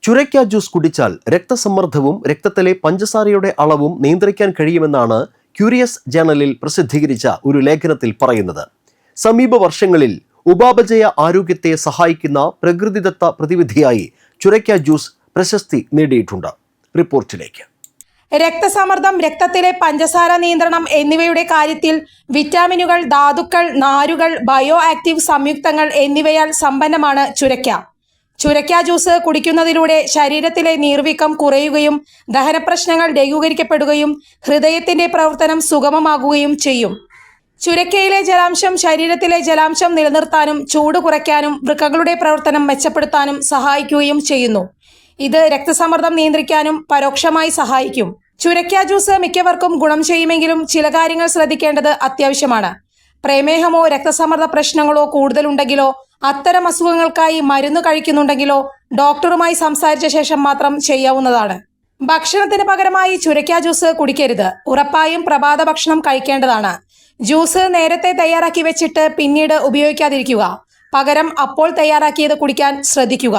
ചുരയ്ക്ക juice കുടിച്ചാൽ രക്തസമ്മർദ്ദവും രക്തത്തിലെ പഞ്ചസാരയുടെ അളവും നിയന്ത്രിക്കാൻ കഴിയുമെന്നാണ് ക്യൂരിയസ് ജേണലിൽ പ്രസിദ്ധീകരിച്ച ഒരു ലേഖനത്തിൽ പറയുന്നത്. സമീപ വർഷങ്ങളിൽ ഉപാപചയ ആരോഗ്യത്തെ സഹായിക്കുന്ന പ്രകൃതിദത്ത പ്രതിവിധിയായി ചുരയ്ക്ക ജ്യൂസ് പ്രശസ്തി നേടിയിട്ടുണ്ട്. റിപ്പോർട്ടിലേക്ക്. രക്തസമ്മർദ്ദം, രക്തത്തിലെ പഞ്ചസാര നിയന്ത്രണം എന്നിവയുടെ കാര്യത്തിൽ വിറ്റാമിനുകൾ, ധാതുക്കൾ, നാരുകൾ, ബയോ ആക്റ്റീവ് സംയുക്തങ്ങൾ എന്നിവയാൽ സമ്പന്നമാണ് ചുരയ്ക്ക. ചുരയ്ക്ക ജ്യൂസ് കുടിക്കുന്നതിലൂടെ ശരീരത്തിലെ നീർവീക്കം കുറയുകയും ദഹനപ്രശ്നങ്ങൾ ലഘൂകരിക്കപ്പെടുകയും ഹൃദയത്തിന്റെ പ്രവർത്തനം സുഗമമാകുകയും ചെയ്യും. ചുരയ്ക്കയിലെ ജലാംശം ശരീരത്തിലെ ജലാംശം നിലനിർത്താനും ചൂട് കുറയ്ക്കാനും വൃക്കകളുടെ പ്രവർത്തനം മെച്ചപ്പെടുത്താനും സഹായിക്കുകയും ചെയ്യുന്നു. ഇത് രക്തസമ്മർദ്ദം നിയന്ത്രിക്കാനും പരോക്ഷമായി സഹായിക്കും. ചുരയ്ക്ക ജ്യൂസ് മിക്കവർക്കും ഗുണം ചെയ്യുമെങ്കിലും ചില കാര്യങ്ങൾ ശ്രദ്ധിക്കേണ്ടത് അത്യാവശ്യമാണ്. പ്രമേഹമോ രക്തസമ്മർദ്ദ പ്രശ്നങ്ങളോ കൂടുതലുണ്ടെങ്കിലോ അത്തരം അസുഖങ്ങൾക്കായി മരുന്ന് കഴിക്കുന്നുണ്ടെങ്കിലോ ഡോക്ടറുമായി സംസാരിച്ച ശേഷം മാത്രം ചെയ്യാവുന്നതാണ്. ഭക്ഷണത്തിന് പകരമായി ചുരയ്ക്ക ജ്യൂസ് കുടിക്കരുത്. ഉറപ്പായും പ്രഭാത ഭക്ഷണം കഴിക്കേണ്ടതാണ്. ജ്യൂസ് നേരത്തെ തയ്യാറാക്കി വെച്ചിട്ട് പിന്നീട് ഉപയോഗിക്കാതിരിക്കുക. പകരം അപ്പോൾ തയ്യാറാക്കിയത് കുടിക്കാൻ ശ്രദ്ധിക്കുക.